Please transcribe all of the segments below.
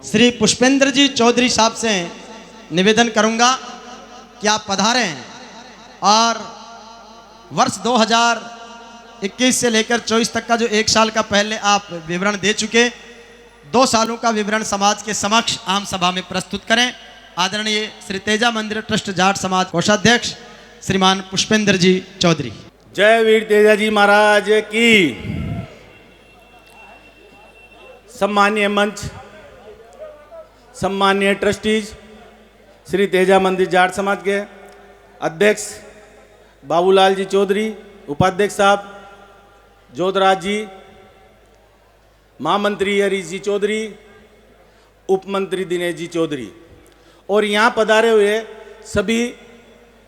श्री पुष्पेंद्र जी चौधरी साहब से निवेदन करूंगा कि आप पधारें और वर्ष 2021 से लेकर 24 तक का जो एक साल का पहले आप विवरण दे चुके 2 सालों का विवरण समाज के समक्ष आम सभा में प्रस्तुत करें। आदरणीय श्री तेजा मंदिर ट्रस्ट जाट समाज कोषाध्यक्ष श्रीमान पुष्पेंद्र जी चौधरी। जय वीर तेजा जी महाराज की। सम्मानीय मंच, सम्मानीय ट्रस्टीज, श्री तेजा मंदिर जाट समाज के अध्यक्ष बाबूलाल जी चौधरी, उपाध्यक्ष साहब जोधराज जी, महामंत्री हरीश जी चौधरी, उप मंत्री दिनेश जी चौधरी और यहाँ पधारे हुए सभी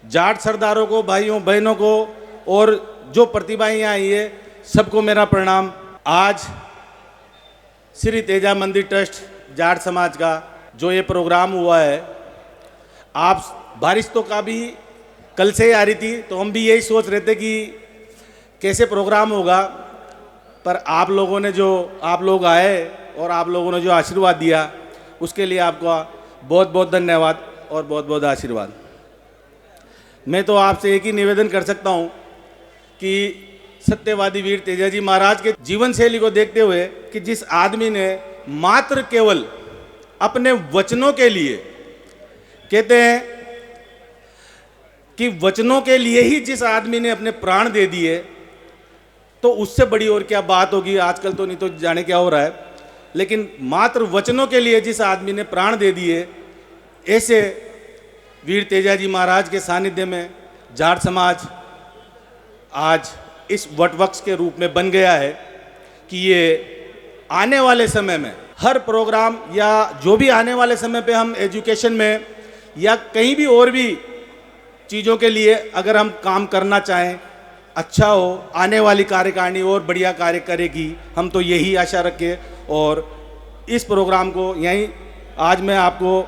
जाट सरदारों को, भाइयों बहनों को और जो प्रतिभाएं यहाँ आई है सबको मेरा प्रणाम। आज श्री तेजा मंदिर ट्रस्ट जाट समाज का जो ये प्रोग्राम हुआ है, आप बारिश तो काफ़ी कल से ही आ रही थी, तो हम भी यही सोच रहे थे कि कैसे प्रोग्राम होगा, पर आप लोगों ने आप लोग आए और आप लोगों ने जो आशीर्वाद दिया उसके लिए आपका बहुत बहुत धन्यवाद और बहुत बहुत आशीर्वाद। मैं तो आपसे एक ही निवेदन कर सकता हूँ कि सत्यवादी वीर तेजा जी महाराज के जीवन शैली को देखते हुए कि जिस आदमी ने मात्र केवल अपने वचनों के लिए, कहते हैं कि वचनों के लिए ही जिस आदमी ने अपने प्राण दे दिए, तो उससे बड़ी और क्या बात होगी। आजकल तो नहीं तो जाने क्या हो रहा है, लेकिन मात्र वचनों के लिए जिस आदमी ने प्राण दे दिए, ऐसे वीर तेजा जी महाराज के सानिध्य में जाट समाज आज इस वटवृक्ष के रूप में बन गया है कि ये आने वाले समय में हर प्रोग्राम या जो भी आने वाले समय पे हम एजुकेशन में या कहीं भी और भी चीज़ों के लिए अगर हम काम करना चाहें, अच्छा हो, आने वाली कार्यकारिणी और बढ़िया कार्य करेगी, हम तो यही आशा रखें। और इस प्रोग्राम को यहीं आज मैं आपको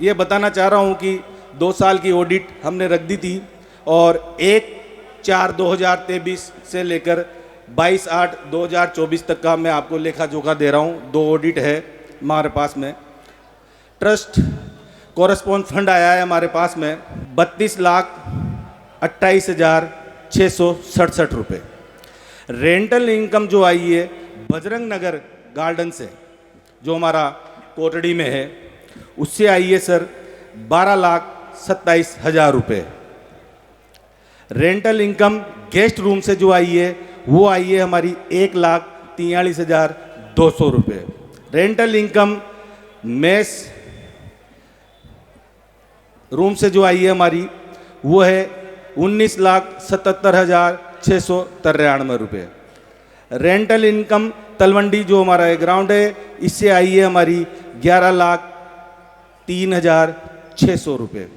ये बताना चाह रहा हूँ कि 2 साल की ऑडिट हमने रख दी थी और 1/4/2023 से लेकर 22/8/2024 तक का मैं आपको लेखा जोखा दे रहा हूँ। 2 ऑडिट है हमारे पास में। ट्रस्ट कॉरेस्पॉन्ड फंड आया है हमारे पास में 32,28,667 रुपये। रेंटल इनकम जो आई है बजरंग नगर गार्डन से, जो हमारा कोटड़ी में है, उससे आई है सर 12,27,000 रुपये। रेंटल इनकम गेस्ट रूम से जो आई है वो आई है हमारी 1,43,200 रुपये। रेंटल इनकम मेस रूम से जो आई है हमारी वो है 19,77,693 रुपये। रेंटल इनकम तलवंडी जो हमारा ग्राउंड है, इससे आई है हमारी 11,03,600 रुपये।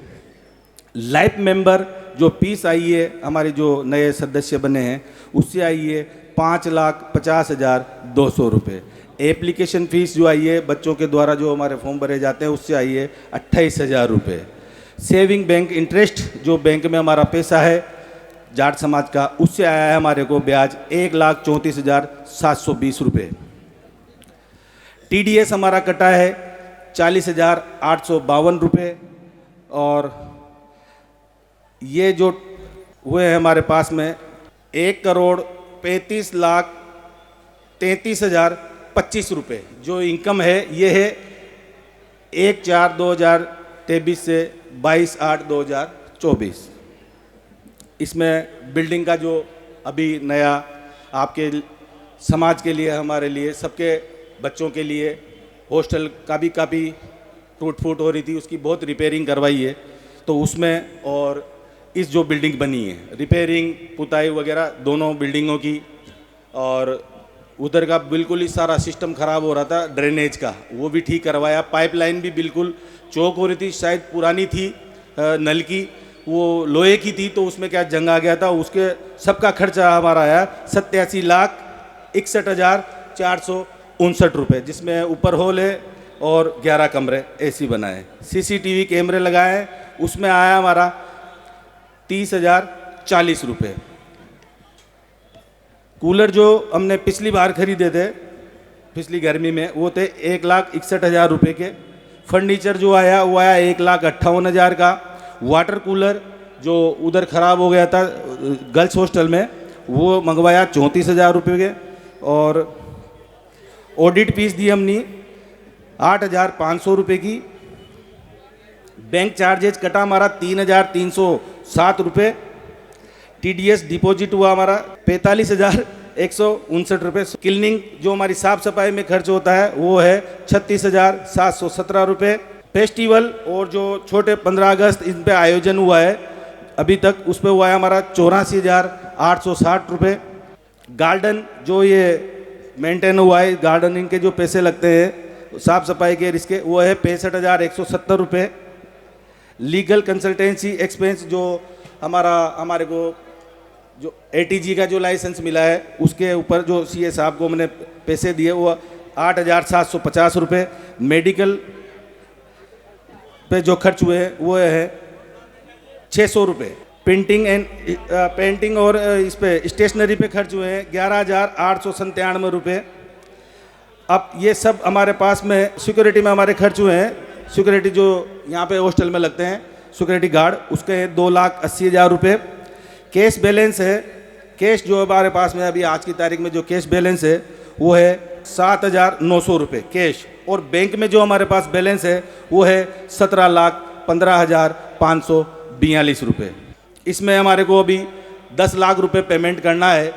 लाइफ मेंबर जो पीस आई है हमारे जो नए सदस्य बने हैं, उससे आई है 5,50,200 रुपये। एप्लीकेशन फ़ीस जो आई है बच्चों के द्वारा जो हमारे फॉर्म भरे जाते हैं, उससे आई है 28,000 रुपये। सेविंग बैंक इंटरेस्ट जो बैंक में हमारा पैसा है जाट समाज का, उससे आया है हमारे को ब्याज 1,34,720 रुपये। TDS हमारा कटा है 40,852 रुपये। और ये जो हुए हैं हमारे पास में 1,35,33,025 रुपये जो इनकम है, ये है 1/4/2023 से 22/8/2024। इसमें बिल्डिंग का जो अभी नया आपके समाज के लिए, हमारे लिए, सबके बच्चों के लिए हॉस्टल का भी काफ़ी टूट फूट हो रही थी, उसकी बहुत रिपेयरिंग करवाई है। तो उसमें और इस जो बिल्डिंग बनी है, रिपेयरिंग पुताई वगैरह दोनों बिल्डिंगों की, और उधर का बिल्कुल ही सारा सिस्टम ख़राब हो रहा था ड्रेनेज का, वो भी ठीक करवाया। पाइपलाइन भी बिल्कुल चौक हो रही थी, शायद पुरानी थी नल की, वो लोहे की थी, तो उसमें क्या जंग आ गया था, उसके सबका खर्चा हमारा आया 87,61,459 रुपये, जिसमें ऊपर हॉल है और 11 कमरे AC बनाए। CCTV कैमरे लगाए, उसमें आया हमारा 30,040 रुपये। कूलर जो हमने पिछली बार खरीदे थे पिछली गर्मी में, वो थे 1,61,000 रुपये के। फर्नीचर जो आया वो आया 1,58,000 का। वाटर कूलर जो उधर ख़राब हो गया था गर्ल्स हॉस्टल में, वो मंगवाया 34,000 रुपये के। और ऑडिट फीस दी हमने 8,500 रुपये की। बैंक चार्जेज कटा हमारा 3,307 रुपये। TDS डिपॉजिट हुआ हमारा 45,159 रुपये। क्लीनिंग जो हमारी साफ़ सफाई में खर्च होता है वो है 36,717 रुपये। फेस्टिवल और जो छोटे 15 अगस्त इन पे आयोजन हुआ है अभी तक, उस पर हुआ है हमारा 84,860 रुपये। गार्डन जो ये मेंटेन हुआ है, गार्डनिंग के जो पैसे लगते हैं साफ़ सफाई के इसके, वो है 65,170 रुपये। लीगल कंसल्टेंसी एक्सपेंस जो हमारे को जो ATG का जो लाइसेंस मिला है उसके ऊपर जो CA साहब को मैंने पैसे दिए वो 8,750 रुपये। मेडिकल पे जो खर्च हुए हैं वो है 600 रुपये। पेंटिंग और इस पे स्टेशनरी पे खर्च हुए हैं 11,897 रुपये। अब ये सब हमारे पास में सिक्योरिटी में हमारे खर्च हुए हैं। सिक्योरिटी जो यहाँ पे हॉस्टल में लगते हैं सिक्योरिटी गार्ड, उसके हैं 2,80,000 रुपये। कैश बैलेंस है, कैश जो हमारे पास में अभी आज की तारीख में जो कैश बैलेंस है वो है 7,900 रुपये कैश। और बैंक में जो हमारे पास बैलेंस है वो है 17,15,542 रुपये। इसमें हमारे को अभी 10 लाख रुपए पेमेंट करना है।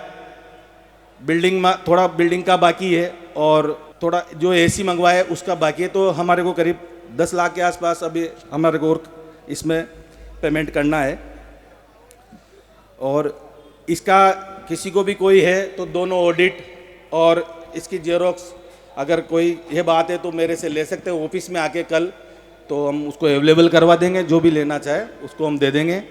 बिल्डिंग में थोड़ा बिल्डिंग का बाकी है और थोड़ा जो AC मंगवाया है उसका बाकी है, तो हमारे को करीब 10 लाख के आसपास अभी हमारे को और इसमें पेमेंट करना है। और इसका किसी को भी कोई है तो दोनों ऑडिट और इसकी जेरोक्स अगर कोई ये बात है तो मेरे से ले सकते हैं ऑफिस में आके कल, तो हम उसको अवेलेबल करवा देंगे। जो भी लेना चाहे उसको हम दे देंगे।